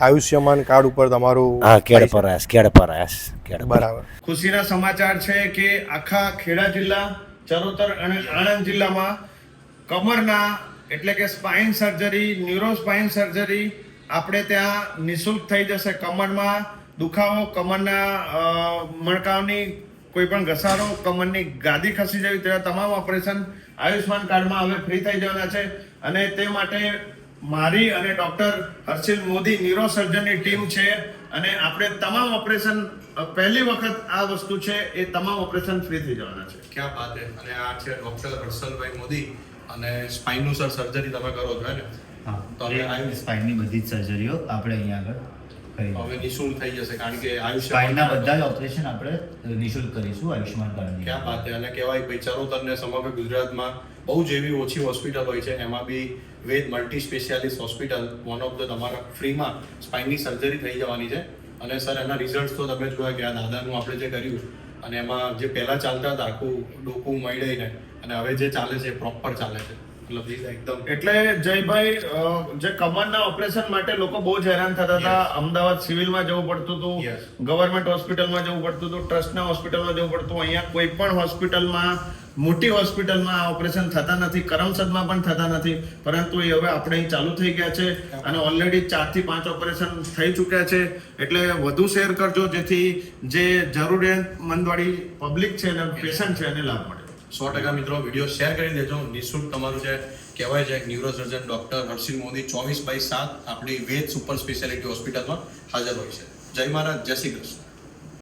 Ayushman card ઉપર તમારું બરાબર. ખુશીના સમાચાર છે કે આખા ખેડા જિલ્લા, ચરોતર અને આણંદ જિલ્લામાં કમરના એટલે કે spine surgery, neuro spine surgery આપણે ત્યાં નિઃશુલ્ક થઈ જશે. કમરમાં દુખાવો, કમરના મણકાની કોઈ પણ ઘસારો, કમરની ગાદી ખસી જવી તેવા તમામ ઓપરેશન આયુષ્માન કાર્ડમાં હવે ફ્રી થઈ જવાના છે. અને તે માટે મારી અને ડોક્ટર હર્ષિલ મોદી ન્યુરો સર્જનની ટીમ છે અને આપણે તમામ ઓપરેશન પહેલી વખત આ વસ્તુ છે એ તમામ ઓપરેશન ફ્રી થઈ જવાના છે. ક્યાં વાત છે. અને આ છે ડોક્ટર હર્ષલભાઈ મોદી અને સ્પાઇનનું સર્જરી તમે કરો છો ને? હા, તો હવે સ્પાઇનની બધી જ સર્જરીઓ આપણે અહીંયા આગળ હવે નિઃશુલ્ક થઈ જશે કારણ કે સ્પાઇનના બધા જ ઓપરેશન આપણે નિઃશુલ્ક કરીશું આયુષ્માન કાર્ડની. ક્યાં વાત છે. અને કહેવાય ભાઈ ચરોતરને સમગ્ર ગુજરાતમાં બહુ જ એવી ઓછી હોસ્પિટલ હોય છે, એમાં બી Ved multi specialist hospital one of the તમારા ફ્રીમાં સ્પાઇનની સર્જરી થઈ જવાની છે. અને સર એના રિઝલ્ટ તો તમે જોયા કે આ દાદાનું આપણે જે કર્યું અને એમાં જે પહેલાં ચાલતા હતા આખું ડોકું મળીને અને હવે જે ચાલે છે એ પ્રોપર ચાલે છે. એકદમ એટલે જયભાઈ, જે કમરના ઓપરેશન માટે લોકો બહુ જ હેરાન થતા હતા. અમદાવાદ સિવિલમાં જવું પડતું હતું, ગવર્મેન્ટ હોસ્પિટલમાં જવું પડતું હતું, ટ્રસ્ટના હોસ્પિટલમાં જવું પડતું. અહીંયા કોઈ પણ હોસ્પિટલમાં, મોટી હોસ્પિટલમાં આ ઓપરેશન થતા નથી, કરમસદમાં પણ થતા નથી. પરંતુ એ હવે આપણે અહીં ચાલુ થઈ ગયા છે અને ઓલરેડી 4 થી 5 ઓપરેશન થઈ ચૂક્યા છે. એટલે વધુ શેર કરજો જેથી જે જરૂરિયાતમંદવાળી પબ્લિક છે અને પેશન્ટ છે એને લાભ મળે. 100% મિત્રો વિડીયો શેર કરી દેજો. નિઃશુલ્ક તમારું જે કહેવાય છે ન્યુરોસર્જન ડોક્ટર હર્ષિલ મોદી 24/7 આપણી વેદ સુપર સ્પેશિયાલિટી હોસ્પિટલમાં હાજર હોય છે. જય મહારાજ, જય શ્રી કૃષ્ણ.